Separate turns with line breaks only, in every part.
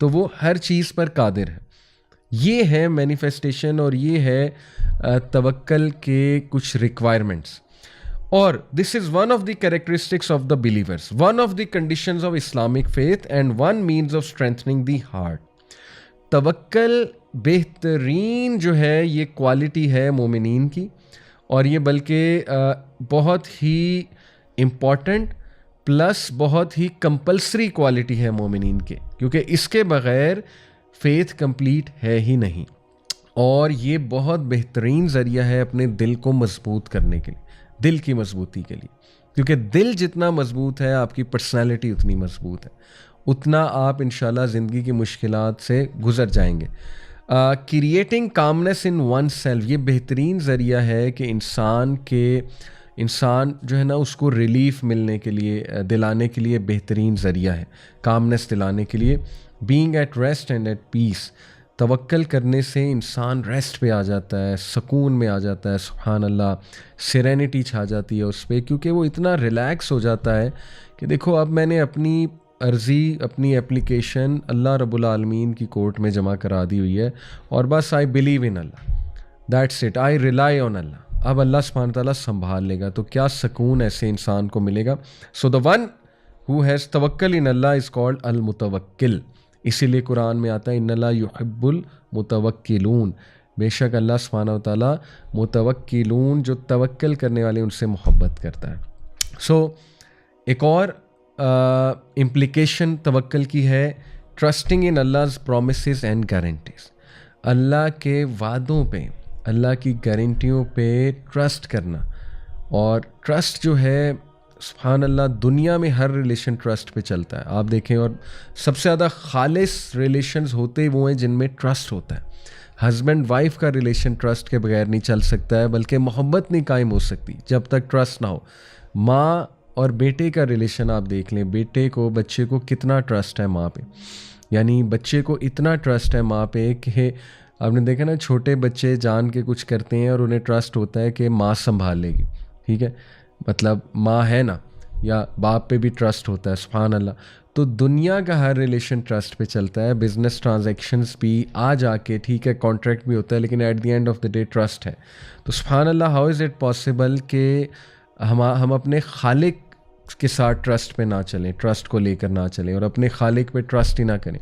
تو وہ ہر چیز پر قادر ہے. یہ ہے مینیفیسٹیشن اور یہ ہے توکل کے کچھ ریکوائرمنٹس. اور this is one of the characteristics of the believers, one of the conditions of Islamic faith and one means of strengthening the heart. توکل بہترین جو ہے یہ کوالٹی ہے مومنین کی, اور یہ بلکہ بہت ہی امپورٹنٹ پلس بہت ہی کمپلسری کوالٹی ہے مومنین کے, کیونکہ اس کے بغیر فیتھ کمپلیٹ ہے ہی نہیں. اور یہ بہت بہترین ذریعہ ہے اپنے دل کو مضبوط کرنے کے لیے, دل کی مضبوطی کے لیے, کیونکہ دل جتنا مضبوط ہے آپ کی پرسنالٹی اتنی مضبوط ہے, اتنا آپ انشاءاللہ زندگی کی مشکلات سے گزر جائیں گے. Creating calmness in oneself, یہ بہترین ذریعہ ہے کہ انسان جو ہے نا اس کو ریلیف ملنے کے لیے, دلانے کے لیے بہترین ذریعہ ہے کامنس دلانے کے لیے. Being at rest and at peace, توکل کرنے سے انسان ریسٹ پہ آ جاتا ہے, سکون میں آ جاتا ہے, سبحان اللہ, سیرینٹی چھا جاتی ہے اس پہ, کیونکہ وہ اتنا ریلیکس ہو جاتا ہے کہ دیکھو اب میں نے اپنی عرضی, اپنی اپلیکیشن اللہ رب العالمین کی کورٹ میں جمع کرا دی ہوئی ہے, اور بس I believe in Allah, that's it, I rely on Allah. اب اللہ سبحانہ تعالیٰ سنبھال لے گا, تو کیا سکون ایسے انسان کو ملے گا. سو دا ون ہو ہیز توکل ان اللہ از کالڈ المتوکل. اسی لیے قرآن میں آتا ہے ان اللہ یحب المتوکلون, بے شک اللہ سبحانہ تعالیٰ متوکلون جو توکل کرنے والے ان سے محبت کرتا ہے. سو ایک اور امپلیکیشن توکل کی ہے, trusting in Allah's promises and guarantees. Allah کے وعدوں پہ, اللہ کی گارنٹیوں پہ ٹرسٹ کرنا. اور ٹرسٹ جو ہے سبحان اللہ دنیا میں ہر ریلیشن ٹرسٹ پہ چلتا ہے, آپ دیکھیں, اور سب سے زیادہ خالص ریلیشنز ہوتے وہ ہیں جن میں ٹرسٹ ہوتا ہے. ہسبینڈ وائف کا ریلیشن ٹرسٹ کے بغیر نہیں چل سکتا ہے, بلکہ محبت نہیں قائم ہو سکتی جب تک ٹرسٹ نہ ہو. ماں اور بیٹے کا ریلیشن آپ دیکھ لیں, بچے کو کتنا ٹرسٹ ہے ماں پہ, یعنی بچے کو اتنا ٹرسٹ ہے ماں پہ کہ آپ نے دیکھا نا چھوٹے بچے جان کے کچھ کرتے ہیں اور انہیں ٹرسٹ ہوتا ہے کہ ماں سنبھال لے گی, ٹھیک ہے, مطلب ماں ہے نا, یا باپ پہ بھی ٹرسٹ ہوتا ہے, سبحان اللہ. تو دنیا کا ہر ریلیشن ٹرسٹ پہ چلتا ہے, بزنس ٹرانزیکشنز بھی آ جا کے, ٹھیک ہے, کانٹریکٹ بھی ہوتا ہے, لیکن at the end of the day trust ہے. تو سبحان اللہ, ہاؤ از اٹ پاسبل کہ ہم اپنے خالق کے ساتھ ٹرسٹ پہ نہ چلیں, ٹرسٹ کو لے کر نہ چلیں, اور اپنے خالق پہ ٹرسٹ ہی نہ کریں,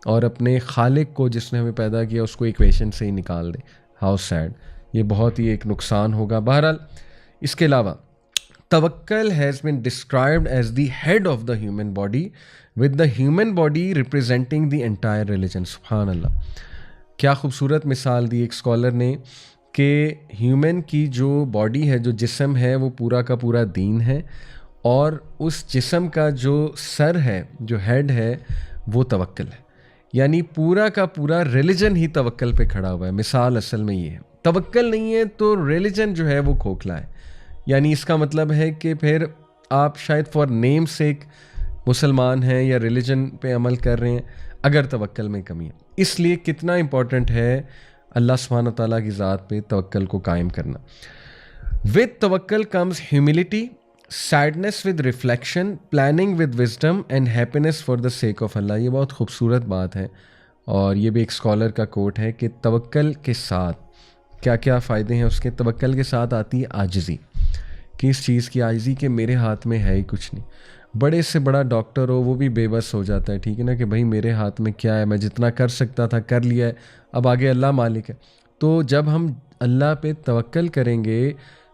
اور اپنے خالق کو جس نے ہمیں پیدا کیا اس کو ایکویشن سے ہی نکال دیں. ہاؤ سیڈ, یہ بہت ہی ایک نقصان ہوگا. بہرحال اس کے علاوہ توکل has been described as the head of the human body, with the human body representing the entire religion. سبحان اللہ, کیا خوبصورت مثال دی ایک اسکالر نے کہ ہیومن کی جو باڈی ہے, جو جسم ہے, وہ پورا کا پورا دین ہے, اور اس جسم کا جو سر ہے, جو ہیڈ ہے, وہ توکل ہے. یعنی پورا کا پورا ریلیجن ہی توکل پہ کھڑا ہوا ہے. مثال اصل میں یہ ہے, توکل نہیں ہے تو ریلیجن جو ہے وہ کھوکھلا ہے. یعنی اس کا مطلب ہے کہ پھر آپ شاید فار نیم سے ایک مسلمان ہیں یا ریلیجن پہ عمل کر رہے ہیں اگر توکل میں کمی ہے. اس لیے کتنا امپورٹنٹ ہے اللہ سبحانہ تعالیٰ کی ذات پہ توکل کو قائم کرنا. with توکل comes humility, sadness with reflection, planning with wisdom and happiness for the sake of Allah. یہ بہت خوبصورت بات ہے, اور یہ بھی ایک اسکالر کا کوٹ ہے کہ توکل کے ساتھ کیا کیا فائدے ہیں اس کے. توکل کے ساتھ آتی ہے عاجزی, کہ اس چیز کی عاجزی کہ میرے ہاتھ میں ہے ہی کچھ نہیں. بڑے سے بڑا ڈاکٹر ہو وہ بھی بے بس ہو جاتا ہے, ٹھیک ہے نا, کہ بھائی میرے ہاتھ میں کیا ہے, میں جتنا کر سکتا تھا کر لیا ہے, اب آگے اللہ مالک ہے. تو جب ہم اللہ پہ توکل کریں گے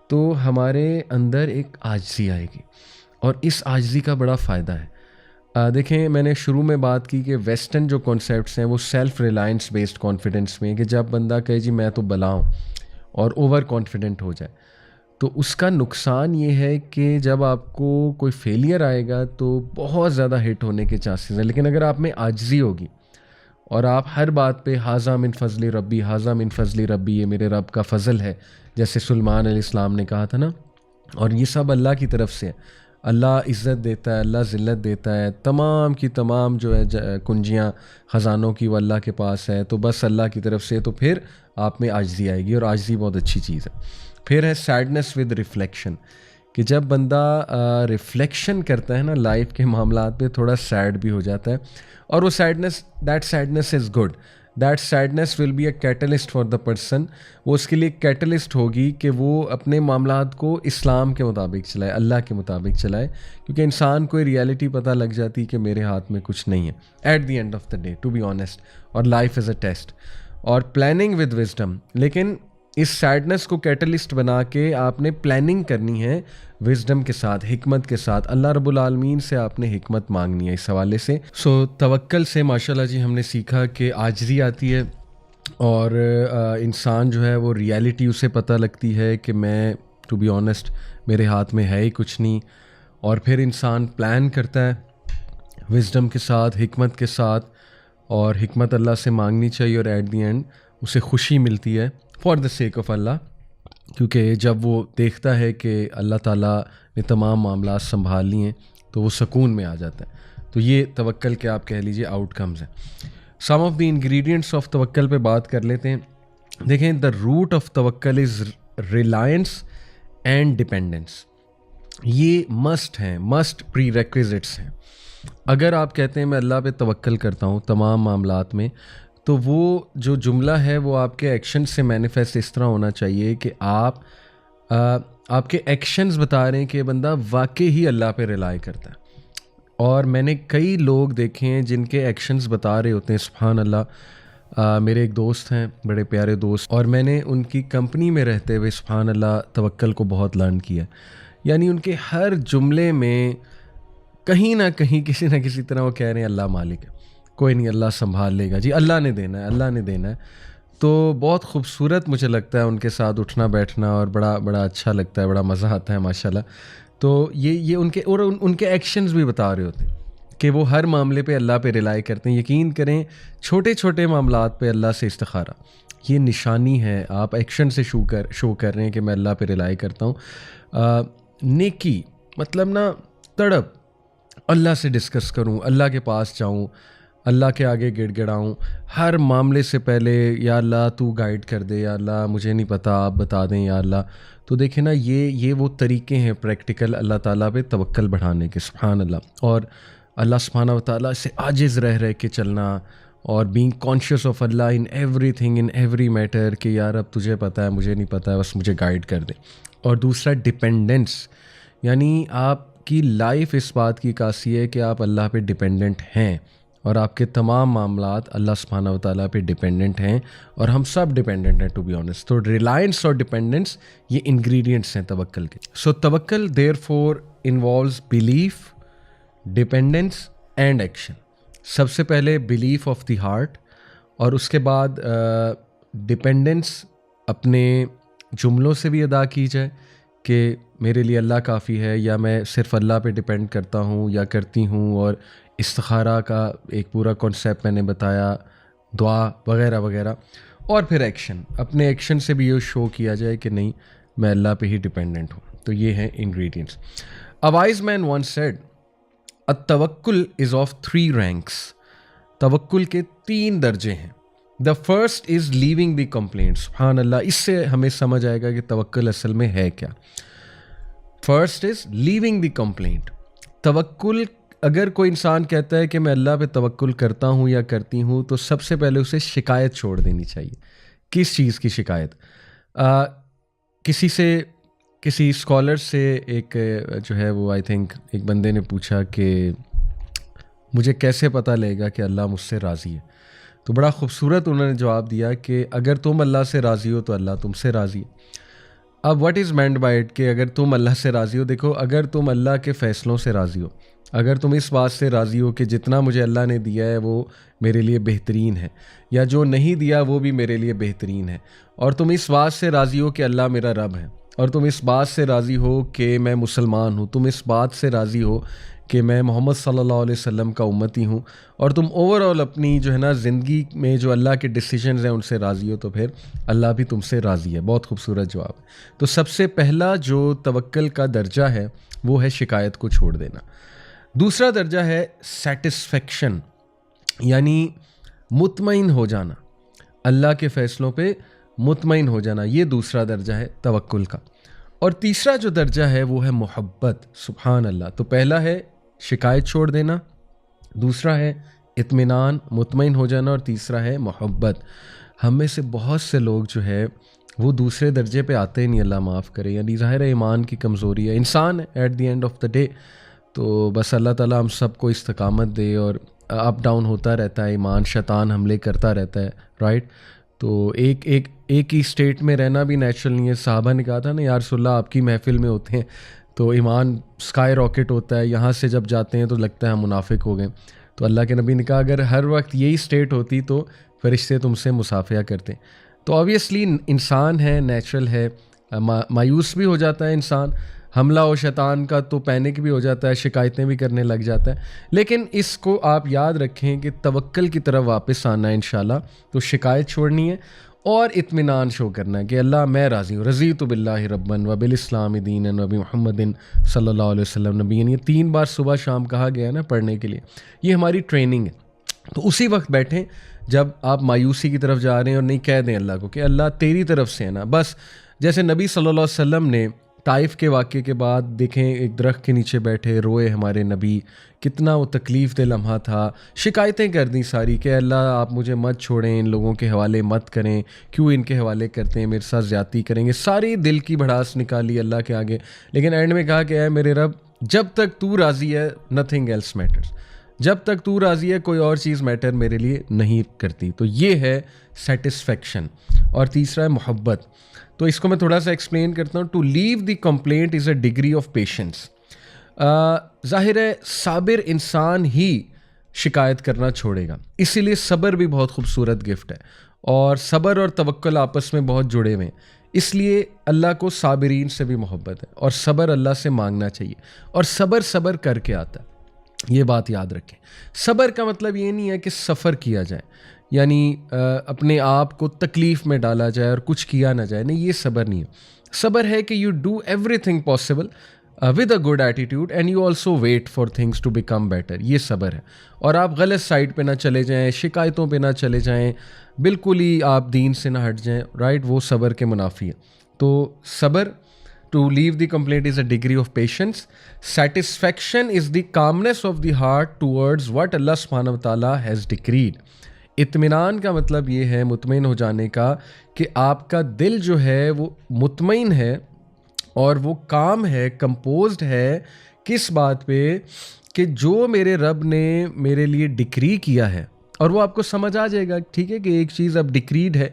تو ہمارے اندر ایک عاجزی آئے گی, اور اس عاجزی کا بڑا فائدہ ہے. دیکھیں میں نے شروع میں بات کی کہ ویسٹرن جو کانسیپٹس ہیں وہ سیلف ریلائنس بیسڈ کانفیڈنس میں, کہ جب بندہ کہے جی میں تو بلا ہوں اور اوور کانفیڈنٹ ہو جائے, تو اس کا نقصان یہ ہے کہ جب آپ کو کوئی فیلئر آئے گا تو بہت زیادہ ہٹ ہونے کے چانسز ہیں. لیکن اگر آپ میں عاجزی ہوگی اور آپ ہر بات پہ حاذا من فضل ربی, حاذا من فضل ربی, یہ میرے رب کا فضل ہے, جیسے سلیمان علیہ السلام نے کہا تھا نا, اور یہ سب اللہ کی طرف سے ہے. اللہ عزت دیتا ہے, اللہ ذلت دیتا ہے, تمام کی تمام جو ہے کنجیاں خزانوں کی وہ اللہ کے پاس ہے, تو بس اللہ کی طرف سے. تو پھر آپ میں عاجزی آئے گی, اور عاجزی بہت اچھی چیز ہے. پھر ہے سیڈنس ود ریفلیکشن, کہ جب بندہ ریفلیکشن کرتا ہے نا لائف کے معاملات پہ تھوڑا سیڈ بھی ہو جاتا ہے, اور وہ that sadness is good. That sadness will be a catalyst for the person. وہ اس کے لیے ایک کیٹلسٹ ہوگی کہ وہ اپنے معاملات کو اسلام کے مطابق چلائے, اللہ کے مطابق چلائے, کیونکہ انسان کو ریئلٹی پتہ لگ جاتی کہ میرے ہاتھ میں کچھ نہیں ہے at the end of the day, to be honest. اور لائف از اے ٹیسٹ, اور پلاننگ ود وزڈم. لیکن اس سیڈنس کو کیٹلسٹ بنا کے آپ نے پلاننگ کرنی ہے وزڈم کے ساتھ, حکمت کے ساتھ. اللہ رب العالمین سے آپ نے حکمت مانگنی ہے اس حوالے سے. سو توکل سے ماشاءاللہ جی ہم نے سیکھا کہ عاجزی آتی ہے, اور انسان جو ہے وہ ریالٹی اسے پتہ لگتی ہے کہ میں ٹو بی آنیسٹ میرے ہاتھ میں ہے ہی کچھ نہیں. اور پھر انسان پلان کرتا ہے وزڈم کے ساتھ, حکمت کے ساتھ, اور حکمت اللہ سے مانگنی چاہیے, اور ایٹ دی اینڈ اسے خوشی ملتی ہے فار دا سیک آف اللہ, کیونکہ جب وہ دیکھتا ہے کہ اللہ تعالیٰ نے تمام معاملات سنبھال لیے ہیں تو وہ سکون میں آ جاتا ہے. تو یہ توکل کے آپ کہہ لیجیے آؤٹ کمز ہیں. سم آف دی انگریڈینٹس آف توکل پہ بات کر لیتے ہیں. دیکھیں, دا روٹ آف توکل از ریلائنس اینڈ ڈپینڈنس. یہ مسٹ ہیں, مسٹ پری ریکویزٹس ہیں. اگر آپ کہتے ہیں میں اللہ پہ توکل کرتا ہوں تمام معاملات میں, تو وہ جو جملہ ہے وہ آپ کے ایکشن سے مینیفیسٹ اس طرح ہونا چاہیے کہ آپ کے ایکشنز بتا رہے ہیں کہ بندہ واقعی ہی اللہ پہ ریلائی کرتا ہے. اور میں نے کئی لوگ دیکھے ہیں جن کے ایکشنز بتا رہے ہوتے ہیں سبحان اللہ. میرے ایک دوست ہیں, بڑے پیارے دوست, اور میں نے ان کی کمپنی میں رہتے ہوئے سبحان اللہ توکل کو بہت لرن کیا. یعنی ان کے ہر جملے میں کہیں نہ کہیں کسی نہ کسی طرح وہ کہہ رہے ہیں اللہ مالک ہے, کوئی نہیں, اللہ سنبھال لے گا جی, اللہ نے دینا ہے, اللہ نے دینا ہے. تو بہت خوبصورت مجھے لگتا ہے ان کے ساتھ اٹھنا بیٹھنا, اور بڑا اچھا لگتا ہے, بڑا مزہ آتا ہے ماشاءاللہ. تو یہ ان کے ایکشنز بھی بتا رہے ہوتے ہیں کہ وہ ہر معاملے پہ اللہ پہ ریلائی کرتے ہیں. یقین کریں چھوٹے چھوٹے معاملات پہ اللہ سے استخارہ, یہ نشانی ہے. آپ ایکشن سے شو کر رہے ہیں کہ میں اللہ پہ ریلائی کرتا ہوں. نیکی مطلب نا تڑپ, اللہ سے ڈسکس کروں, اللہ کے پاس جاؤں, اللہ کے آگے گڑ گڑاؤں ہر معاملے سے پہلے, یا اللہ تو گائیڈ کر دے, یا اللہ مجھے نہیں پتہ آپ بتا دیں یا اللہ. تو دیکھیں نا یہ وہ طریقے ہیں پریکٹیکل اللہ تعالیٰ پہ توکل بڑھانے کے سبحان اللہ. اور اللہ سبحانہ و تعالیٰ سے عاجز رہ کے چلنا, اور بینگ کانشیس آف اللہ in everything in every matter, کہ یار اب تجھے پتہ ہے مجھے نہیں پتہ ہے, بس مجھے گائیڈ کر دے. اور دوسرا ڈپینڈنس, یعنی آپ کی لائف اس بات کی عکاسی ہے کہ آپ اللہ پہ ڈپینڈنٹ ہیں, اور آپ کے تمام معاملات اللہ سبحانہ و تعالیٰ پہ ڈپینڈنٹ ہیں, اور ہم سب ڈپینڈنٹ ہیں ٹو بی آنیسٹ. تو ریلائنس اور ڈپینڈنس یہ انگریڈینٹس ہیں توکل کے. سو توکل therefore involves belief, dependence and action. سب سے پہلے بلیف آف دی ہارٹ, اور اس کے بعد ڈپینڈنس اپنے جملوں سے بھی ادا کی جائے کہ میرے لیے اللہ کافی ہے, یا میں صرف اللہ پہ ڈپینڈ کرتا ہوں یا کرتی ہوں. اور استخارہ کا ایک پورا کانسیپٹ میں نے بتایا, دعا وغیرہ وغیرہ. اور پھر ایکشن, اپنے ایکشن سے بھی یہ شو کیا جائے کہ نہیں میں اللہ پہ ہی ڈپینڈنٹ ہوں. تو یہ ہیں ingredients. A wise man once said, التوکل از آف 3 ranks. توکل کے 3 درجے ہیں. The first is leaving the complaint. سبحان اللہ, اس سے ہمیں سمجھ آئے گا کہ توکل اصل میں ہے کیا. First is leaving the complaint. توکل, اگر کوئی انسان کہتا ہے کہ میں اللہ پہ توکل کرتا ہوں یا کرتی ہوں, تو سب سے پہلے اسے شکایت چھوڑ دینی چاہیے. کس چیز کی شکایت؟ کسی اسکالر سے ایک جو ہے وہ آئی تھنک ایک بندے نے پوچھا کہ مجھے کیسے پتہ لے گا کہ اللہ مجھ سے راضی ہے. تو بڑا خوبصورت انہوں نے جواب دیا کہ اگر تم اللہ سے راضی ہو تو اللہ تم سے راضی ہے. اب what is meant by it کہ اگر تم اللہ سے راضی ہو, دیکھو اگر تم اللہ کے فیصلوں سے راضی ہو, اگر تم اس بات سے راضی ہو کہ جتنا مجھے اللہ نے دیا ہے وہ میرے لیے بہترین ہے, یا جو نہیں دیا وہ بھی میرے لیے بہترین ہے, اور تم اس بات سے راضی ہو کہ اللہ میرا رب ہے, اور تم اس بات سے راضی ہو کہ میں مسلمان ہوں, تم اس بات سے راضی ہو کہ میں محمد صلی اللہ علیہ وسلم کا امتی ہوں, اور تم اوور آل اپنی جو ہے نا زندگی میں جو اللہ کے ڈیسیجنز ہیں ان سے راضی ہو, تو پھر اللہ بھی تم سے راضی ہے. بہت خوبصورت جواب ہے. تو سب سے پہلا جو توکل کا درجہ ہے وہ ہے شکایت کو چھوڑ دینا. دوسرا درجہ ہے سیٹسفیکشن, یعنی مطمئن ہو جانا, اللہ کے فیصلوں پہ مطمئن ہو جانا. یہ دوسرا درجہ ہے توکل کا. اور تیسرا جو درجہ ہے وہ ہے محبت. سبحان اللہ. تو پہلا ہے شکایت چھوڑ دینا، دوسرا ہے اطمینان، مطمئن ہو جانا، اور تیسرا ہے محبت. ہم میں سے بہت سے لوگ جو ہے وہ دوسرے درجے پہ آتے ہی نہیں، اللہ معاف کرے. یعنی ظاہر ہے ایمان کی کمزوری ہے، انسان ہے at the end of the day. تو بس اللہ تعالیٰ ہم سب کو استقامت دے. اور اپ ڈاؤن ہوتا رہتا ہے ایمان، شیطان حملے کرتا رہتا ہے، رائٹ. تو ایک ہی اسٹیٹ میں رہنا بھی نیچرل نہیں ہے. صحابہ نے کہا تھا نا، یا رسول اللہ آپ کی محفل میں ہوتے ہیں تو ایمان اسکائی راکٹ ہوتا ہے، یہاں سے جب جاتے ہیں تو لگتا ہے ہم منافق ہو گئے. تو اللہ کے نبی نے کہا اگر ہر وقت یہی اسٹیٹ ہوتی تو فرشتے تم سے مصافحہ کرتے. تو آبویسلی انسان ہے، نیچرل ہے، مایوس بھی ہو جاتا ہے انسان، حملہ ہو شیطان کا تو پینک بھی ہو جاتا ہے، شکایتیں بھی کرنے لگ جاتا ہے. لیکن اس کو آپ یاد رکھیں کہ توکل کی طرف واپس آنا ہے انشاءاللہ. تو شکایت چھوڑنی ہے اور اطمینان شو کرنا ہے کہ اللہ میں راضی ہوں. رضیت باللہ ربًا وبالاسلام دینا وبی محمد صلی اللہ علیہ وسلم نبی. یہ 3 بار صبح شام کہا گیا ہے نا پڑھنے کے لیے. یہ ہماری ٹریننگ ہے. تو اسی وقت بیٹھیں جب آپ مایوسی کی طرف جا رہے ہیں، اور نہیں کہہ دیں اللہ کو کہ اللہ تیری طرف سے ہے نا. بس جیسے نبی صلی اللہ علیہ وسلم نے طائف کے واقعے کے بعد دیکھیں ایک درخت کے نیچے بیٹھے روئے ہمارے نبی، کتنا وہ تکلیف دہ لمحہ تھا. شکایتیں کر دیں ساری کہ اللہ آپ مجھے مت چھوڑیں، ان لوگوں کے حوالے مت کریں، کیوں ان کے حوالے کرتے ہیں، میرے ساتھ زیادتی کریں گے. ساری دل کی بھڑاس نکالی اللہ کے آگے. لیکن اینڈ میں کہا کہ اے میرے رب جب تک تو راضی ہے نتھنگ ایلس میٹرز. جب تک تو راضی ہے کوئی اور چیز میٹر میرے لیے نہیں کرتی. تو یہ ہے سیٹسفیکشن. اور تیسرا ہے محبت. تو اس کو میں تھوڑا سا ایکسپلین کرتا ہوں. To leave the complaint is a degree of patience. ظاہر ہے صابر انسان ہی شکایت کرنا چھوڑے گا، اسی لیے صبر بھی بہت خوبصورت گفٹ ہے. اور صبر اور توکل آپس میں بہت جڑے ہوئے ہیں. اس لیے اللہ کو صابرین سے بھی محبت ہے، اور صبر اللہ سے مانگنا چاہیے. اور صبر کر کے آتا ہے، یہ بات یاد رکھیں. صبر کا مطلب یہ نہیں ہے کہ سفر کیا جائے، یعنی اپنے آپ کو تکلیف میں ڈالا جائے اور کچھ کیا نہ جائے. نہیں، یہ صبر نہیں ہے. صبر ہے کہ you do everything possible with a good attitude and you also wait for things to become better. یہ صبر ہے. اور آپ غلط سائڈ پہ نہ چلے جائیں، شکایتوں پہ نہ چلے جائیں، بالکل ہی آپ دین سے نہ ہٹ جائیں، رائٹ. وہ صبر کے منافی ہے. تو صبر to leave the complaint is a degree of patience. Satisfaction is the calmness of the heart towards what Allah subhanahu wa ta'ala has decreed. اطمینان کا مطلب یہ ہے مطمئن ہو جانے کا کہ آپ کا دل جو ہے وہ مطمئن ہے اور وہ کام ہے، کمپوزڈ ہے. کس بات پہ؟ کہ جو میرے رب نے میرے لیے ڈکری کیا ہے. اور وہ آپ کو سمجھ آ جائے گا، ٹھیک ہے، کہ ایک چیز اب ڈکریڈ ہے.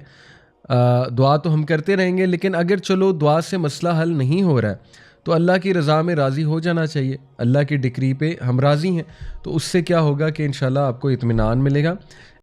دعا تو ہم کرتے رہیں گے، لیکن اگر چلو دعا سے مسئلہ حل نہیں ہو رہا ہے تو اللہ کی رضا میں راضی ہو جانا چاہیے. اللہ کی ڈکری پہ ہم راضی ہیں، تو اس سے کیا ہوگا کہ انشاءاللہ آپ کو اطمینان ملے گا.